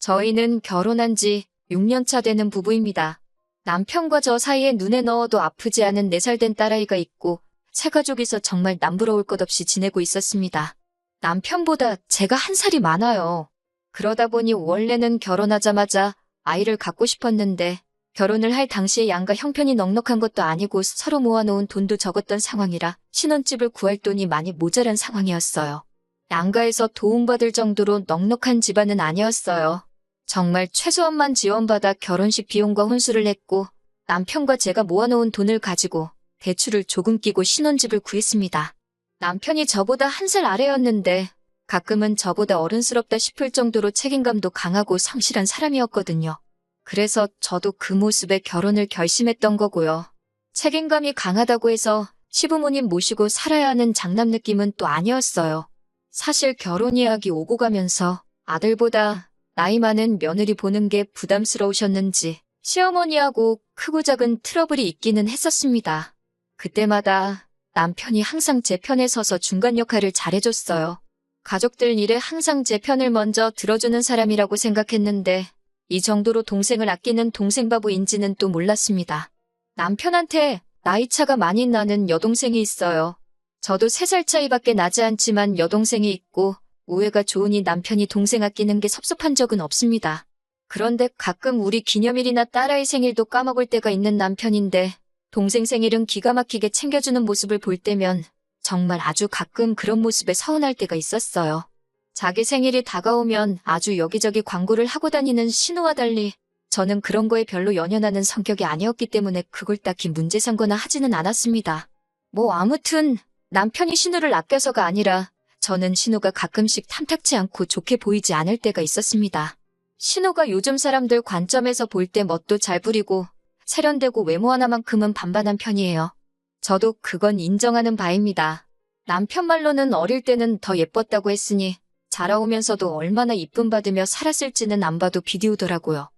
저희는 결혼한 지 6년 차 되는 부부입니다. 남편과 저 사이에 눈에 넣어도 아프지 않은 4살 된 딸아이가 있고 새가족이서 정말 남부러울 것 없이 지내고 있었습니다. 남편보다 제가 1살이 많아요. 그러다 보니 원래는 결혼하자마자 아이를 갖고 싶었는데 결혼을 할 당시에 양가 형편이 넉넉한 것도 아니고 서로 모아놓은 돈도 적었던 상황이라 신혼집을 구할 돈이 많이 모자란 상황이었어요. 양가에서 도움받을 정도로 넉넉한 집안은 아니었어요. 정말 최소한만 지원받아 결혼식 비용과 혼수를 했고 남편과 제가 모아놓은 돈을 가지고 대출을 조금 끼고 신혼집을 구했습니다. 남편이 저보다 1살 아래였는데 가끔은 저보다 어른스럽다 싶을 정도로 책임감도 강하고 성실한 사람이었거든요. 그래서 저도 그 모습에 결혼을 결심했던 거고요. 책임감이 강하다고 해서 시부모님 모시고 살아야 하는 장남 느낌은 또 아니었어요. 사실 결혼 이야기 오고 가면서 아들보다 나이 많은 며느리 보는 게 부담스러우셨는지 시어머니하고 크고 작은 트러블이 있기는 했었습니다. 그때마다 남편이 항상 제 편에 서서 중간 역할을 잘해줬어요. 가족들 일에 항상 제 편을 먼저 들어주는 사람이라고 생각했는데 이 정도로 동생을 아끼는 동생바보인지는 또 몰랐습니다. 남편한테 나이차가 많이 나는 여동생이 있어요. 저도 3살 차이밖에 나지 않지만 여동생이 있고 우애가 좋으니 남편이 동생 아끼는 게 섭섭한 적은 없습니다. 그런데 가끔 우리 기념일이나 딸아이 생일도 까먹을 때가 있는 남편인데 동생 생일은 기가 막히게 챙겨주는 모습을 볼 때면 정말 아주 가끔 그런 모습에 서운할 때가 있었어요. 자기 생일이 다가오면 아주 여기저기 광고를 하고 다니는 신우와 달리 저는 그런 거에 별로 연연하는 성격이 아니었기 때문에 그걸 딱히 문제 삼거나 하지는 않았습니다. 뭐 아무튼 남편이 신우를 아껴서가 아니라 저는 신우가 가끔씩 탐탁치 않고 좋게 보이지 않을 때가 있었습니다. 신우가 요즘 사람들 관점에서 볼 때 멋도 잘 부리고 세련되고 외모 하나만큼은 반반한 편이에요. 저도 그건 인정하는 바입니다. 남편 말로는 어릴 때는 더 예뻤다고 했으니 자라오면서도 얼마나 이쁨 받으며 살았을지는 안 봐도 비디오더라고요.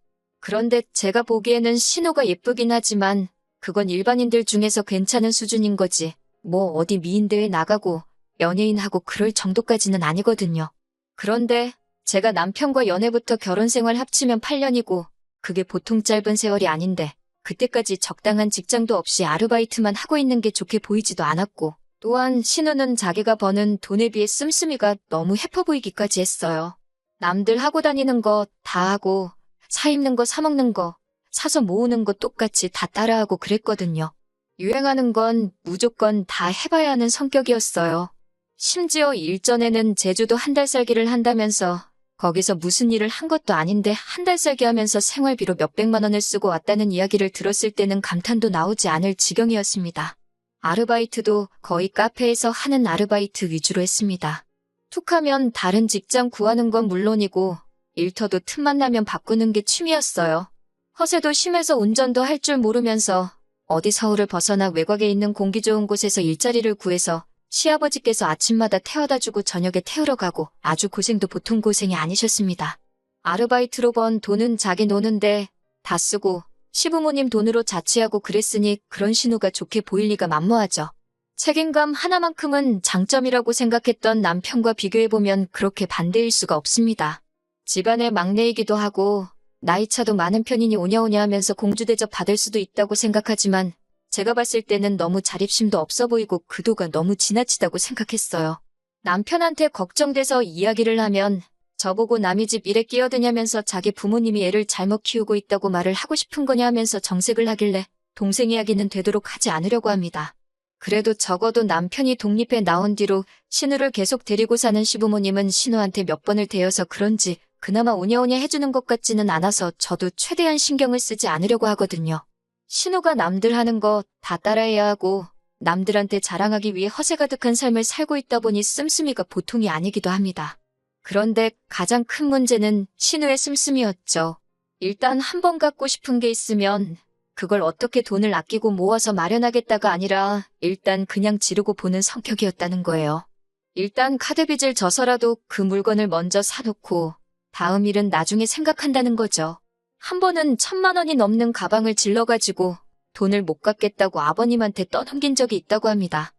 그런데 제가 보기에는 신우가 예쁘긴 하지만 그건 일반인들 중에서 괜찮은 수준인 거지. 뭐 어디 미인대회 나가고 연예인하고 그럴 정도까지는 아니거든요. 그런데 제가 남편과 연애부터 결혼 생활 합치면 8년이고 그게 보통 짧은 세월이 아닌데 그때까지 적당한 직장도 없이 아르바이트만 하고 있는 게 좋게 보이지도 않았고 또한 신우는 자기가 버는 돈에 비해 씀씀이가 너무 해퍼 보이기까지 했어요. 남들 하고 다니는 거 다 하고 사 입는 거 사 먹는 거 사서 모으는 거 똑같이 다 따라하고 그랬거든요. 유행하는 건 무조건 다 해봐야 하는 성격이었어요. 심지어 일전에는 제주도 1달 살기를 한다면서 거기서 무슨 일을 한 것도 아닌데 1달 살기 하면서 생활비로 몇백만 원을 쓰고 왔다는 이야기를 들었을 때는 감탄도 나오지 않을 지경이었습니다. 아르바이트도 거의 카페에서 하는 아르바이트 위주로 했습니다. 툭하면 다른 직장 구하는 건 물론이고 일터도 틈만 나면 바꾸는 게 취미였어요. 허세도 심해서 운전도 할 줄 모르면서 어디 서울을 벗어나 외곽에 있는 공기 좋은 곳에서 일자리를 구해서 시아버지께서 아침마다 태워다주고 저녁에 태우러 가고 아주 고생도 보통 고생이 아니셨습니다. 아르바이트로 번 돈은 자기 노는데 다 쓰고 시부모님 돈으로 자취하고 그랬으니 그런 신우가 좋게 보일 리가 만무하죠. 책임감 하나만큼은 장점이라고 생각했던 남편과 비교해보면 그렇게 반대일 수가 없습니다. 집안의 막내이기도 하고 나이차도 많은 편이니 오냐오냐 하면서 공주대접 받을 수도 있다고 생각하지만 제가 봤을 때는 너무 자립심도 없어 보이고 그도가 너무 지나치다고 생각했어요. 남편한테 걱정돼서 이야기를 하면 저보고 남의 집 일에 끼어드냐면서 자기 부모님이 애를 잘못 키우고 있다고 말을 하고 싶은 거냐 하면서 정색을 하길래 동생 이야기는 되도록 하지 않으려고 합니다. 그래도 적어도 남편이 독립해 나온 뒤로 신우를 계속 데리고 사는 시부모님은 신우한테 몇 번을 대여서 그런지 그나마 오냐오냐 해주는 것 같지는 않아서 저도 최대한 신경을 쓰지 않으려고 하거든요. 신우가 남들 하는 거 다 따라해야 하고 남들한테 자랑하기 위해 허세 가득한 삶을 살고 있다 보니 씀씀이가 보통이 아니기도 합니다. 그런데 가장 큰 문제는 신우의 씀씀이였죠. 일단 한 번 갖고 싶은 게 있으면 그걸 어떻게 돈을 아끼고 모아서 마련하겠다가 아니라 일단 그냥 지르고 보는 성격이었다는 거예요. 일단 카드빚을 져서라도 그 물건을 먼저 사놓고 다음 일은 나중에 생각한다는 거죠. 한 번은 1,000만 원이 넘는 가방을 질러가지고 돈을 못 갚겠다고 아버님한테 떠넘긴 적이 있다고 합니다.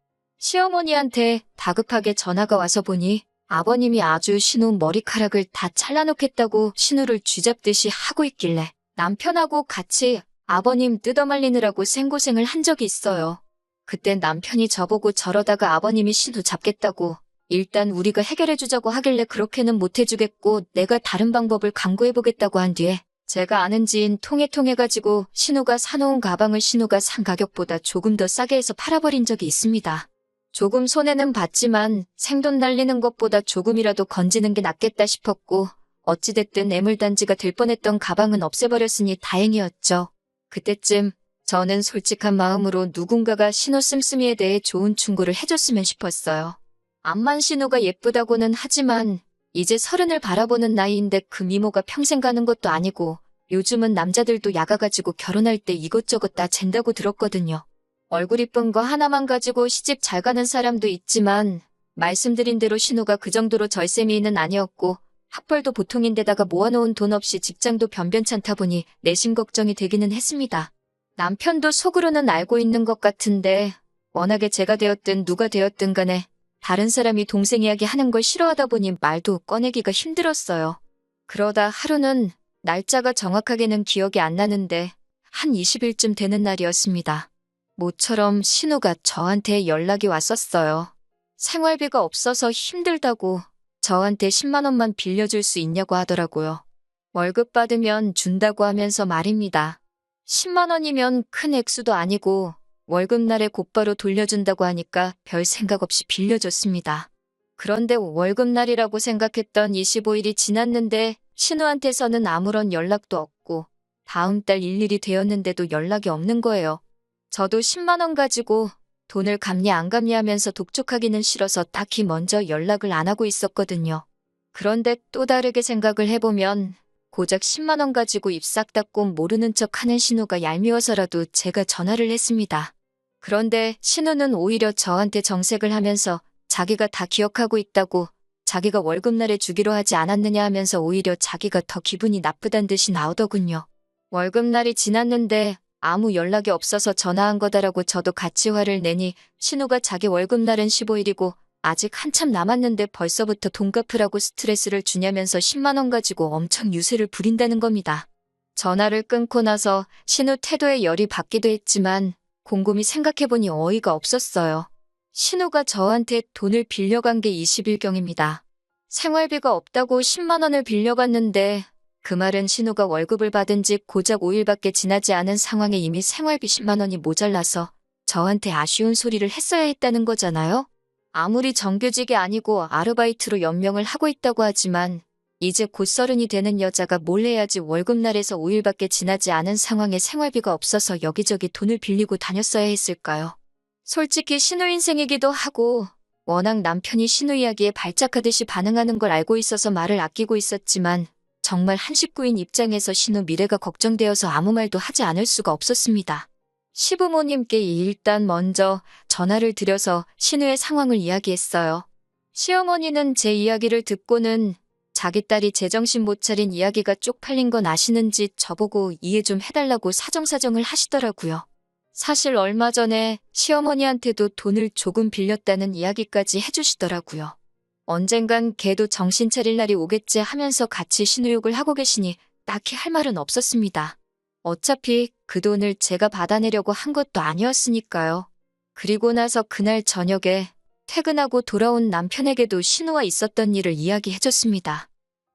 시어머니한테 다급하게 전화가 와서 보니 아버님이 아주 신우 머리카락을 다 잘라놓겠다고 신우를 쥐잡듯이 하고 있길래 남편하고 같이 아버님 뜯어말리느라고 생고생을 한 적이 있어요. 그땐 남편이 저보고 저러다가 아버님이 신우 잡겠다고 일단 우리가 해결해주자고 하길래 그렇게는 못해주겠고 내가 다른 방법을 강구해보겠다고 한 뒤에 제가 아는 지인 통해가지고 신우가 사놓은 가방을 신우가 산 가격보다 조금 더 싸게 해서 팔아버린 적이 있습니다. 조금 손해는 봤지만 생돈 날리는 것보다 조금이라도 건지는 게 낫겠다 싶었고 어찌됐든 애물단지가 될 뻔했던 가방은 없애버렸으니 다행이었죠. 그때쯤 저는 솔직한 마음으로 누군가가 신우 씀씀이에 대해 좋은 충고를 해줬으면 싶었어요. 암만 신우가 예쁘다고는 하지만 이제 30을 바라보는 나이인데 그 미모가 평생 가는 것도 아니고 요즘은 남자들도 야가가지고 결혼할 때 이것저것 다 잰다고 들었거든요. 얼굴 이쁜 거 하나만 가지고 시집 잘 가는 사람도 있지만 말씀드린 대로 신우가 그 정도로 절세미인은 아니었고 학벌도 보통인데다가 모아놓은 돈 없이 직장도 변변찮다 보니 내심 걱정이 되기는 했습니다. 남편도 속으로는 알고 있는 것 같은데 워낙에 제가 되었든 누가 되었든 간에 다른 사람이 동생 이야기 하는 걸 싫어하다 보니 말도 꺼내기가 힘들었어요. 그러다 하루는 날짜가 정확하게는 기억이 안 나는데 한 20일쯤 되는 날이었습니다. 모처럼 신우가 저한테 연락이 왔었어요. 생활비가 없어서 힘들다고 저한테 10만 원만 빌려줄 수 있냐고 하더라고요. 월급 받으면 준다고 하면서 말입니다. 10만 원이면 큰 액수도 아니고 월급날에 곧바로 돌려준다고 하니까 별 생각 없이 빌려줬습니다. 그런데 월급날이라고 생각했던 25일이 지났는데 신우한테서는 아무런 연락도 없고 다음 달 일일이 되었는데도 연락이 없는 거예요. 저도 10만 원 가지고 돈을 갚니 안 갚니 하면서 독촉하기는 싫어서 딱히 먼저 연락을 안 하고 있었거든요. 그런데 또 다르게 생각을 해보면 고작 10만 원 가지고 입 싹 닫고 모르는 척 하는 신우가 얄미워서라도 제가 전화를 했습니다. 그런데 신우는 오히려 저한테 정색을 하면서 자기가 다 기억하고 있다고 자기가 월급날에 주기로 하지 않았느냐 하면서 오히려 자기가 더 기분이 나쁘단 듯이 나오더군요. 월급날이 지났는데 아무 연락이 없어서 전화한 거다라고 저도 같이 화를 내니 신우가 자기 월급날은 15일이고 아직 한참 남았는데 벌써부터 돈 갚으라고 스트레스를 주냐면서 10만 원 가지고 엄청 유세를 부린다는 겁니다. 전화를 끊고 나서 신우 태도에 열이 받기도 했지만 곰곰이 생각해보니 어이가 없었어요. 신우가 저한테 돈을 빌려간 게 20일경입니다. 생활비가 없다고 10만 원을 빌려갔는데 그 말은 신우가 월급을 받은 지 고작 5일밖에 지나지 않은 상황에 이미 생활비 10만 원이 모자라서 저한테 아쉬운 소리를 했어야 했다는 거잖아요. 아무리 정규직이 아니고 아르바이트로 연명을 하고 있다고 하지만 이제 곧 30이 되는 여자가 뭘 해야지 월급날에서 5일밖에 지나지 않은 상황에 생활비가 없어서 여기저기 돈을 빌리고 다녔어야 했을까요? 솔직히 신우 인생이기도 하고 워낙 남편이 신우 이야기에 발작하듯이 반응하는 걸 알고 있어서 말을 아끼고 있었지만 정말 한 식구인 입장에서 신우 미래가 걱정되어서 아무 말도 하지 않을 수가 없었습니다. 시부모님께 일단 먼저 전화를 드려서 신우의 상황을 이야기했어요. 시어머니는 제 이야기를 듣고는 자기 딸이 제정신 못 차린 이야기가 쪽팔린 건 아시는지 저보고 이해 좀 해달라고 사정사정을 하시더라고요. 사실 얼마 전에 시어머니한테도 돈을 조금 빌렸다는 이야기까지 해주시더라고요. 언젠간 걔도 정신 차릴 날이 오겠지 하면서 같이 신우욕을 하고 계시니 딱히 할 말은 없었습니다. 어차피 그 돈을 제가 받아내려고 한 것도 아니었으니까요. 그리고 나서 그날 저녁에 퇴근하고 돌아온 남편에게도 신우와 있었던 일을 이야기해줬습니다.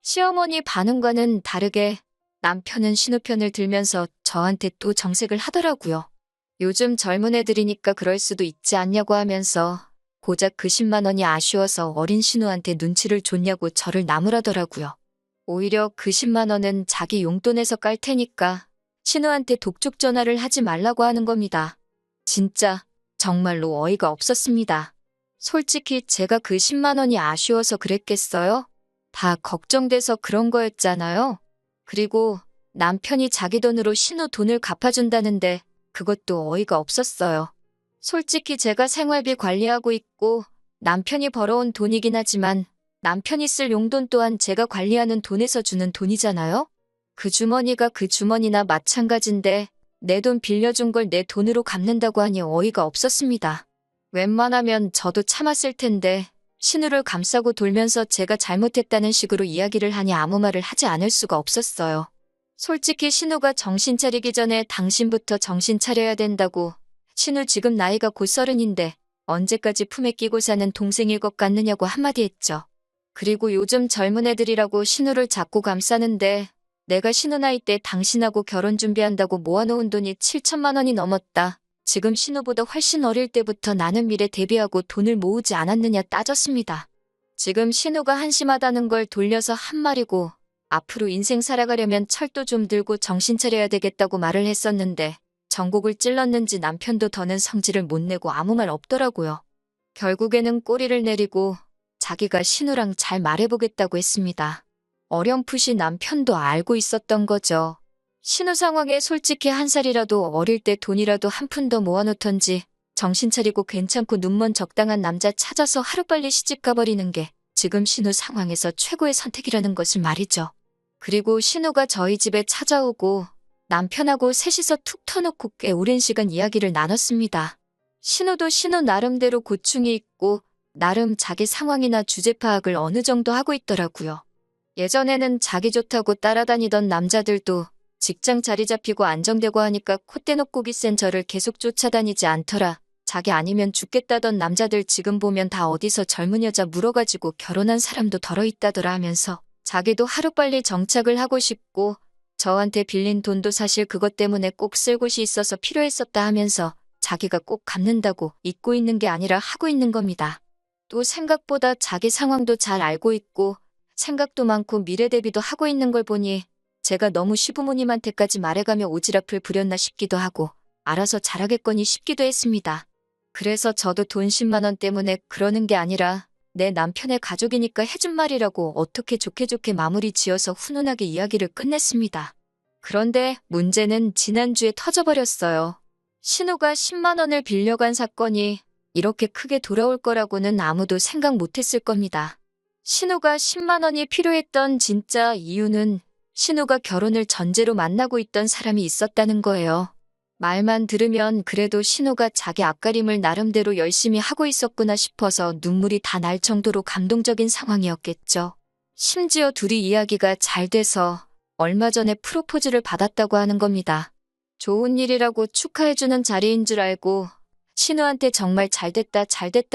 시어머니 반응과는 다르게 남편은 신우 편을 들면서 저한테 또 정색을 하더라고요. 요즘 젊은 애들이니까 그럴 수도 있지 않냐고 하면서 고작 그 10만 원이 아쉬워서 어린 신우한테 눈치를 줬냐고 저를 나무라더라고요. 오히려 그 10만 원은 자기 용돈에서 깔 테니까 신우한테 독촉 전화를 하지 말라고 하는 겁니다. 진짜 정말로 어이가 없었습니다. 솔직히 제가 그 10만 원이 아쉬워서 그랬겠어요? 다 걱정돼서 그런 거였잖아요. 그리고 남편이 자기 돈으로 신우 돈을 갚아준다는데 그것도 어이가 없었어요. 솔직히 제가 생활비 관리하고 있고 남편이 벌어온 돈이긴 하지만 남편이 쓸 용돈 또한 제가 관리하는 돈에서 주는 돈이잖아요? 그 주머니가 그 주머니나 마찬가지인데 내 돈 빌려준 걸 내 돈으로 갚는다고 하니 어이가 없었습니다. 웬만하면 저도 참았을 텐데 신우를 감싸고 돌면서 제가 잘못했다는 식으로 이야기를 하니 아무 말을 하지 않을 수가 없었어요. 솔직히 신우가 정신 차리기 전에 당신부터 정신 차려야 된다고. 신우 지금 나이가 곧 30인데 언제까지 품에 끼고 사는 동생일 것 같느냐고 한마디 했죠. 그리고 요즘 젊은 애들이라고 신우를 자꾸 감싸는데 내가 신우 나이 때 당신하고 결혼 준비한다고 모아놓은 돈이 7천만 원이 넘었다. 지금 신우보다 훨씬 어릴 때부터 나는 미래 대비하고 돈을 모으지 않았느냐 따졌습니다. 지금 신우가 한심하다는 걸 돌려서 한 말이고 앞으로 인생 살아가려면 철도 좀 들고 정신 차려야 되겠다고 말을 했었는데 전곡을 찔렀는지 남편도 더는 성질을 못 내고 아무 말 없더라고요. 결국에는 꼬리를 내리고 자기가 신우랑 잘 말해보겠다고 했습니다. 어렴풋이 남편도 알고 있었던 거죠. 신우 상황에 솔직히 한 살이라도 어릴 때 돈이라도 한 푼 더 모아놓던지 정신 차리고 괜찮고 눈먼 적당한 남자 찾아서 하루빨리 시집 가버리는 게 지금 신우 상황에서 최고의 선택이라는 것을 말이죠. 그리고 신우가 저희 집에 찾아오고 남편하고 셋이서 툭 터놓고 꽤 오랜 시간 이야기를 나눴습니다. 신우도 신우 나름대로 고충이 있고 나름 자기 상황이나 주제 파악을 어느 정도 하고 있더라고요. 예전에는 자기 좋다고 따라다니던 남자들도 직장 자리 잡히고 안정되고 하니까 콧대 놓고 기센 저를 계속 쫓아다니지 않더라. 자기 아니면 죽겠다던 남자들 지금 보면 다 어디서 젊은 여자 물어가지고 결혼한 사람도 덜어 있다더라 하면서 자기도 하루빨리 정착을 하고 싶고 저한테 빌린 돈도 사실 그것 때문에 꼭 쓸 곳이 있어서 필요했었다 하면서 자기가 꼭 갚는다고 잊고 있는 게 아니라 하고 있는 겁니다. 또 생각보다 자기 상황도 잘 알고 있고 생각도 많고 미래 대비도 하고 있는 걸 보니 제가 너무 시부모님한테까지 말해가며 오지랖을 부렸나 싶기도 하고 알아서 잘하겠거니 싶기도 했습니다. 그래서 저도 돈 10만 원 때문에 그러는 게 아니라 내 남편의 가족이니까 해준 말이라고 어떻게 좋게 마무리 지어서 훈훈하게 이야기를 끝냈습니다. 그런데 문제는 지난주에 터져버렸어요. 신우가 10만 원을 빌려간 사건이 이렇게 크게 돌아올 거라고는 아무도 생각 못했을 겁니다. 신우가 10만 원이 필요했던 진짜 이유는 신우가 결혼을 전제로 만나고 있던 사람이 있었다는 거예요. 말만 들으면 그래도 신우가 자기 앞가림을 나름대로 열심히 하고 있었구나 싶어서 눈물이 다 날 정도로 감동적인 상황이었겠죠. 심지어 둘이 이야기가 잘 돼서 얼마 전에 프로포즈를 받았다고 하는 겁니다. 좋은 일이라고 축하해주는 자리인 줄 알고 신우한테 정말 잘됐다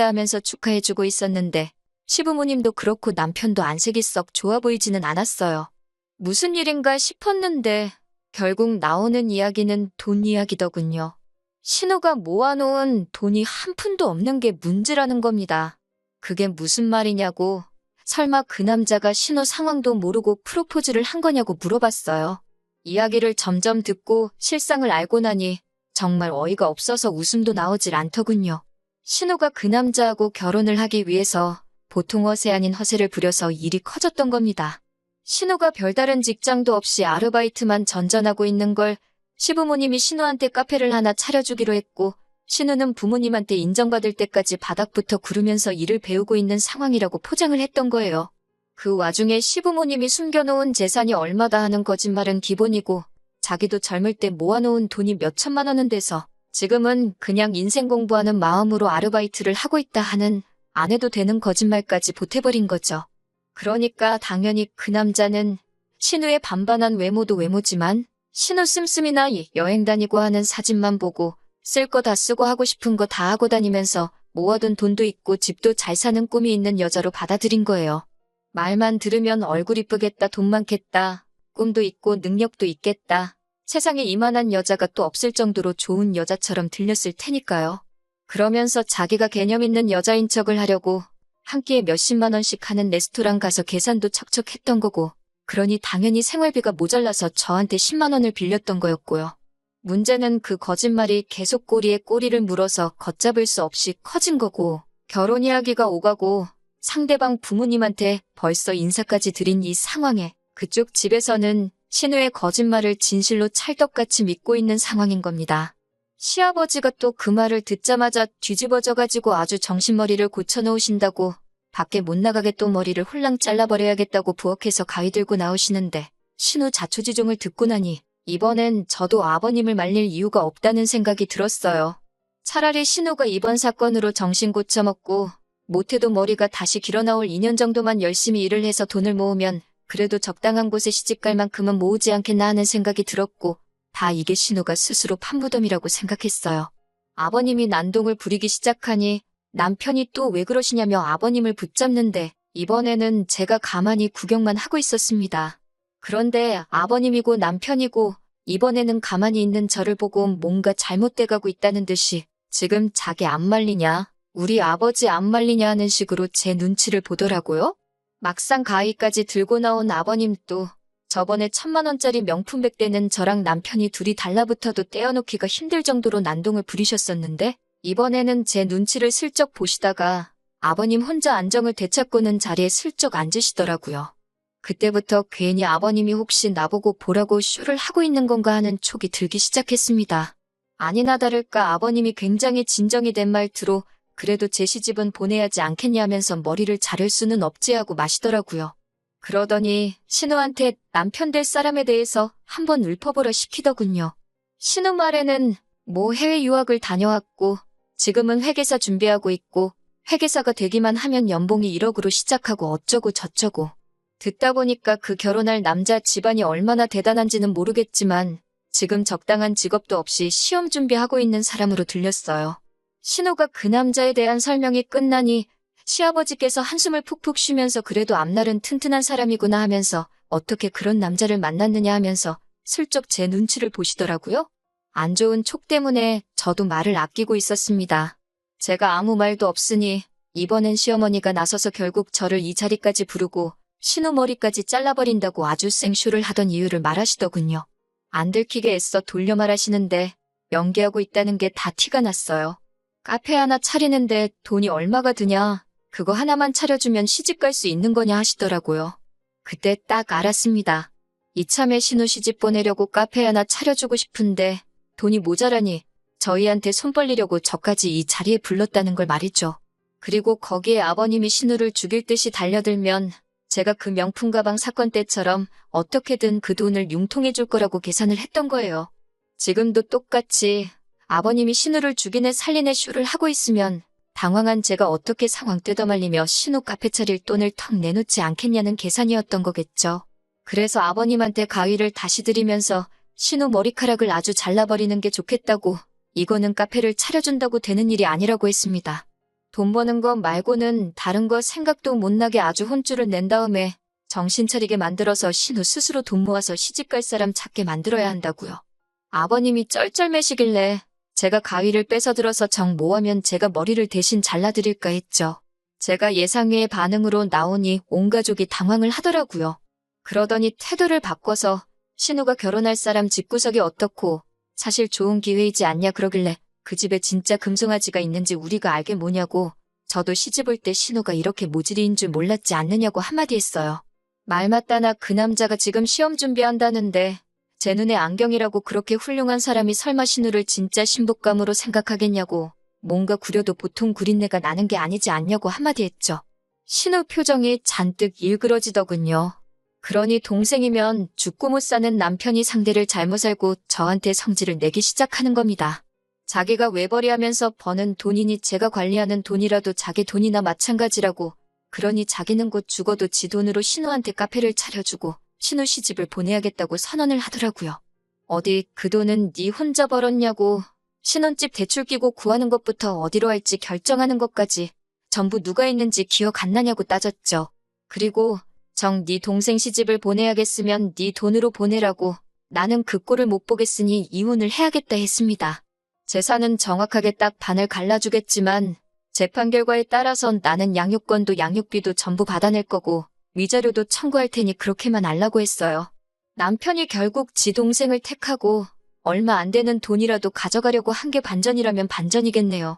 하면서 축하해주고 있었는데 시부모님도 그렇고 남편도 안색이 썩 좋아 보이지는 않았어요. 무슨 일인가 싶었는데 결국 나오는 이야기는 돈 이야기더군요. 신우가 모아놓은 돈이 한 푼도 없는 게 문제라는 겁니다. 그게 무슨 말이냐고 설마 그 남자가 신우 상황도 모르고 프로포즈를 한 거냐고 물어봤어요. 이야기를 점점 듣고 실상을 알고 나니 정말 어이가 없어서 웃음도 나오질 않더군요. 신우가 그 남자하고 결혼을 하기 위해서 보통 허세 아닌 허세를 부려서 일이 커졌던 겁니다. 신우가 별다른 직장도 없이 아르바이트만 전전하고 있는 걸 시부모님이 신우한테 카페를 하나 차려주기로 했고 신우는 부모님한테 인정받을 때까지 바닥부터 구르면서 일을 배우고 있는 상황이라고 포장을 했던 거예요. 그 와중에 시부모님이 숨겨놓은 재산이 얼마다 하는 거짓말은 기본이고 자기도 젊을 때 모아놓은 돈이 몇 천만 원은 돼서 지금은 그냥 인생 공부하는 마음으로 아르바이트를 하고 있다 하는 안 해도 되는 거짓말까지 보태버린 거죠. 그러니까 당연히 그 남자는 신우의 반반한 외모도 외모지만 신우 씀씀이나 여행 다니고 하는 사진만 보고 쓸 거 다 쓰고 하고 싶은 거 다 하고 다니면서 모아둔 돈도 있고 집도 잘 사는 꿈이 있는 여자로 받아들인 거예요. 말만 들으면 얼굴 이쁘겠다, 돈 많겠다, 꿈도 있고 능력도 있겠다. 세상에 이만한 여자가 또 없을 정도로 좋은 여자처럼 들렸을 테니까요. 그러면서 자기가 개념 있는 여자인 척을 하려고 한 끼에 몇십만 원씩 하는 레스토랑 가서 계산도 척척했던 거고 그러니 당연히 생활비가 모자라서 저한테 10만 원을 빌렸던 거였고요. 문제는 그 거짓말이 계속 꼬리에 꼬리를 물어서 걷잡을 수 없이 커진 거고 결혼 이야기가 오가고 상대방 부모님한테 벌써 인사까지 드린 이 상황에 그쪽 집에서는 신우의 거짓말을 진실로 찰떡같이 믿고 있는 상황인 겁니다. 시아버지가 또 그 말을 듣자마자 뒤집어져가지고 아주 정신머리를 고쳐놓으신다고 밖에 못 나가게 또 머리를 홀랑 잘라버려야겠다고 부엌에서 가위 들고 나오시는데 신우 자초지종을 듣고 나니 이번엔 저도 아버님을 말릴 이유가 없다는 생각이 들었어요. 차라리 신우가 이번 사건으로 정신 고쳐먹고 못해도 머리가 다시 길어나올 2년 정도만 열심히 일을 해서 돈을 모으면 그래도 적당한 곳에 시집갈 만큼은 모으지 않겠나 하는 생각이 들었고, 다 이게 신우가 스스로 판무덤이라고 생각했어요. 아버님이 난동을 부리기 시작하니 남편이 또 왜 그러시냐며 아버님을 붙잡는데, 이번에는 제가 가만히 구경만 하고 있었습니다. 그런데 아버님이고 남편이고 이번에는 가만히 있는 저를 보고 뭔가 잘못돼가고 있다는 듯이 지금 자기 안 말리냐, 우리 아버지 안 말리냐 하는 식으로 제 눈치를 보더라고요. 막상 가위까지 들고 나온 아버님도 저번에 1,000만 원짜리 명품 백대는 저랑 남편이 둘이 달라붙어도 떼어놓기가 힘들 정도로 난동을 부리셨었는데, 이번에는 제 눈치를 슬쩍 보시다가 아버님 혼자 안정을 되찾고는 자리에 슬쩍 앉으시더라고요. 그때부터 괜히 아버님이 혹시 나보고 보라고 쇼를 하고 있는 건가 하는 촉이 들기 시작했습니다. 아니나 다를까 아버님이 굉장히 진정이 된 말투로 그래도 제 시집은 보내야지 않겠냐 하면서 머리를 자를 수는 없지 하고 마시더라고요. 그러더니 신우한테 남편 될 사람에 대해서 한번 읊어보라 시키더군요. 신우 말에는 뭐 해외 유학을 다녀왔고 지금은 회계사 준비하고 있고 회계사가 되기만 하면 연봉이 1억으로 시작하고 어쩌고 저쩌고. 듣다 보니까 그 결혼할 남자 집안이 얼마나 대단한지는 모르겠지만 지금 적당한 직업도 없이 시험 준비하고 있는 사람으로 들렸어요. 신우가 그 남자에 대한 설명이 끝나니 시아버지께서 한숨을 푹푹 쉬면서 그래도 앞날은 튼튼한 사람이구나 하면서 어떻게 그런 남자를 만났느냐 하면서 슬쩍 제 눈치를 보시더라고요. 안 좋은 촉 때문에 저도 말을 아끼고 있었습니다. 제가 아무 말도 없으니 이번엔 시어머니가 나서서 결국 저를 이 자리까지 부르고 신우 머리까지 잘라버린다고 아주 생쇼를 하던 이유를 말하시더군요. 안 들키게 애써 돌려 말하시는데 연기하고 있다는 게 다 티가 났어요. 카페 하나 차리는데 돈이 얼마가 드냐, 그거 하나만 차려주면 시집갈 수 있는 거냐 하시더라고요. 그때 딱 알았습니다. 이참에 신우 시집 보내려고 카페 하나 차려주고 싶은데 돈이 모자라니 저희한테 손 벌리려고 저까지 이 자리에 불렀다는 걸 말이죠. 그리고 거기에 아버님이 신우를 죽일 듯이 달려들면 제가 그 명품 가방 사건 때처럼 어떻게든 그 돈을 융통해 줄 거라고 계산을 했던 거예요. 지금도 똑같이 아버님이 신우를 죽이네 살리네 쇼를 하고 있으면 당황한 제가 어떻게 상황 뜯어말리며 신우 카페 차릴 돈을 턱 내놓지 않겠냐는 계산이었던 거겠죠. 그래서 아버님한테 가위를 다시 드리면서 신우 머리카락을 아주 잘라버리는 게 좋겠다고, 이거는 카페를 차려준다고 되는 일이 아니라고 했습니다. 돈 버는 거 말고는 다른 거 생각도 못 나게 아주 혼쭐을 낸 다음에 정신 차리게 만들어서 신우 스스로 돈 모아서 시집갈 사람 찾게 만들어야 한다고요. 아버님이 쩔쩔매시길래 제가 가위를 뺏어 들어서 정 모하면 제가 머리를 대신 잘라드릴까 했죠. 제가 예상외의 반응으로 나오니 온 가족이 당황을 하더라고요. 그러더니 태도를 바꿔서 신우가 결혼할 사람 집구석이 어떻고 사실 좋은 기회이지 않냐 그러길래 그 집에 진짜 금송아지가 있는지 우리가 알게 뭐냐고, 저도 시집 올 때 신우가 이렇게 모질이인 줄 몰랐지 않느냐고 한마디 했어요. 말 맞다나 그 남자가 지금 시험 준비한다는데 제 눈에 안경이라고 그렇게 훌륭한 사람이 설마 신우를 진짜 신부감으로 생각하겠냐고, 뭔가 구려도 보통 구린내가 나는 게 아니지 않냐고 한마디 했죠. 신우 표정이 잔뜩 일그러지더군요. 그러니 동생이면 죽고 못 사는 남편이 상대를 잘못 알고 저한테 성질을 내기 시작하는 겁니다. 자기가 외벌이하면서 버는 돈이니 제가 관리하는 돈이라도 자기 돈이나 마찬가지라고, 그러니 자기는 곧 죽어도 지 돈으로 신우한테 카페를 차려주고 신우 시집을 보내야겠다고 선언을 하더라고요. 어디 그 돈은 네 혼자 벌었냐고, 신혼집 대출 끼고 구하는 것부터 어디로 할지 결정하는 것까지 전부 누가 있는지 기억 안 나냐고 따졌죠. 그리고 정 네 동생 시집을 보내야겠으면 네 돈으로 보내라고, 나는 그 꼴을 못 보겠으니 이혼을 해야겠다 했습니다. 재산은 정확하게 딱 반을 갈라주겠지만 재판 결과에 따라선 나는 양육권도 양육비도 전부 받아낼 거고 위자료도 청구할 테니 그렇게만 알라고 했어요. 남편이 결국 지 동생을 택하고 얼마 안 되는 돈이라도 가져가려고 한 게 반전이라면 반전이겠네요.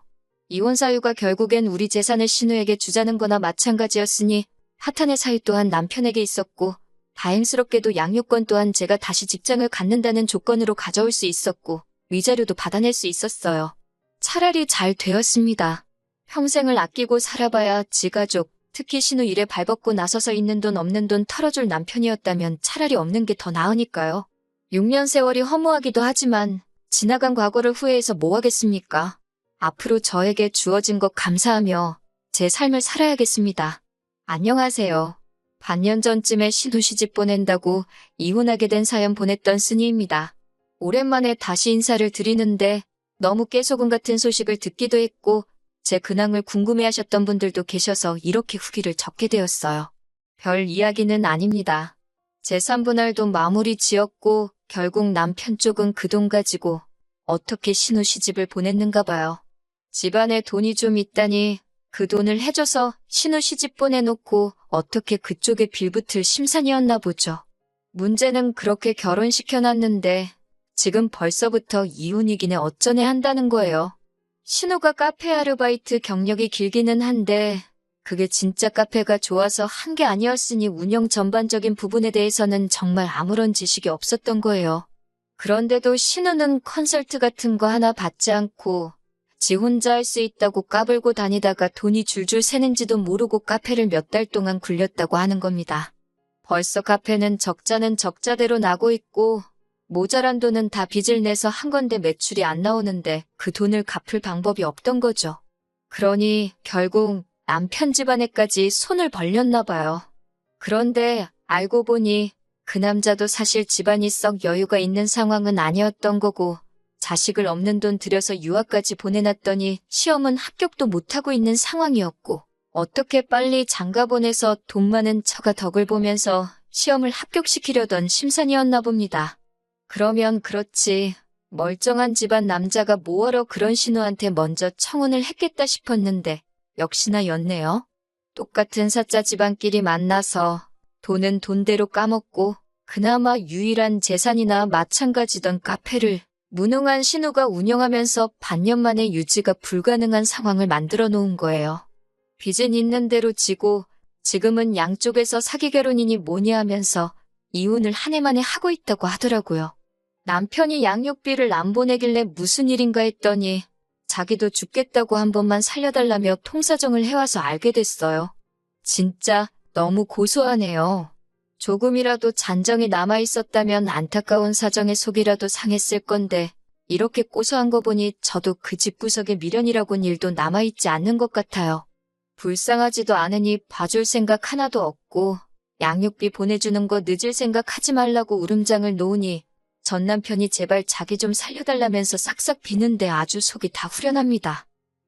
이혼 사유가 결국엔 우리 재산을 신우에게 주자는 거나 마찬가지였으니 하탄의 사유 또한 남편에게 있었고, 다행스럽게도 양육권 또한 제가 다시 직장을 갖는다는 조건으로 가져올 수 있었고 위자료도 받아낼 수 있었어요. 차라리 잘 되었습니다. 평생을 아끼고 살아봐야 지 가족, 특히 신우 일에 발벗고 나서서 있는 돈 없는 돈 털어줄 남편이었다면 차라리 없는 게 더 나으니까요. 6년 세월이 허무하기도 하지만 지나간 과거를 후회해서 뭐 하겠습니까? 앞으로 저에게 주어진 것 감사하며 제 삶을 살아야겠습니다. 안녕하세요. 반년 전쯤에 신우 시집 보낸다고 이혼하게 된 사연 보냈던 쓰니입니다. 오랜만에 다시 인사를 드리는데 너무 깨소금 같은 소식을 듣기도 했고 제 근황을 궁금해하셨던 분들도 계셔서 이렇게 후기를 적게 되었어요. 별 이야기는 아닙니다. 재산분할도 마무리 지었고 결국 남편 쪽은 그 돈 가지고 어떻게 신우 시집을 보냈는가 봐요. 집안에 돈이 좀 있다니 그 돈을 해줘서 신우 시집 보내놓고 어떻게 그쪽에 빌붙을 심산이었나 보죠. 문제는 그렇게 결혼시켜놨는데 지금 벌써부터 이혼이기는 어쩌네 한다는 거예요. 신우가 카페 아르바이트 경력이 길기는 한데 그게 진짜 카페가 좋아서 한 게 아니었으니 운영 전반적인 부분에 대해서는 정말 아무런 지식이 없었던 거예요. 그런데도 신우는 컨설트 같은 거 하나 받지 않고 지 혼자 할 수 있다고 까불고 다니다가 돈이 줄줄 새는지도 모르고 카페를 몇 달 동안 굴렸다고 하는 겁니다. 벌써 카페는 적자는 적자대로 나고 있고 모자란 돈은 다 빚을 내서 한 건데 매출이 안 나오는데 그 돈을 갚을 방법이 없던 거죠. 그러니 결국 남편 집안에까지 손을 벌렸나 봐요. 그런데 알고 보니 그 남자도 사실 집안이 썩 여유가 있는 상황은 아니었던 거고 자식을 없는 돈 들여서 유학까지 보내놨더니 시험은 합격도 못하고 있는 상황이었고 어떻게 빨리 장가 보내서 돈 많은 처가 덕을 보면서 시험을 합격시키려던 심산이었나 봅니다. 그러면 그렇지 멀쩡한 집안 남자가 뭐하러 그런 신우한테 먼저 청혼을 했겠다 싶었는데 역시나 였네요. 똑같은 사짜 집안끼리 만나서 돈은 돈대로 까먹고 그나마 유일한 재산이나 마찬가지던 카페를 무능한 신우가 운영하면서 반년 만에 유지가 불가능한 상황을 만들어 놓은 거예요. 빚은 있는 대로 지고 지금은 양쪽에서 사기 결혼이니 뭐니 하면서 이혼을 한 해 만에 하고 있다고 하더라고요. 남편이 양육비를 안 보내길래 무슨 일인가 했더니 자기도 죽겠다고 한 번만 살려달라며 통사정을 해와서 알게 됐어요. 진짜 너무 고소하네요. 조금이라도 잔정이 남아있었다면 안타까운 사정에 속이라도 상했을 건데 이렇게 고소한 거 보니 저도 그 집구석에 미련이라곤 일도 남아있지 않는 것 같아요. 불쌍하지도 않으니 봐줄 생각 하나도 없고 양육비 보내주는 거 늦을 생각 하지 말라고 울음장을 놓으니 전 남편이 제발 자기 좀 살려달라면서 싹싹 비는데 아주 속이 다 후련합니다.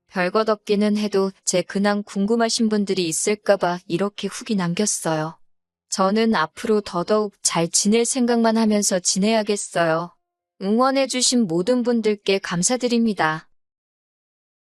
별것 없기는 해도 제 근황 궁금하신 분들이 있을까봐 이렇게 후기 남겼어요. 저는 앞으로 더더욱 잘 지낼 생각만 하면서 지내야겠어요. 응원해주신 모든 분들께 감사드립니다.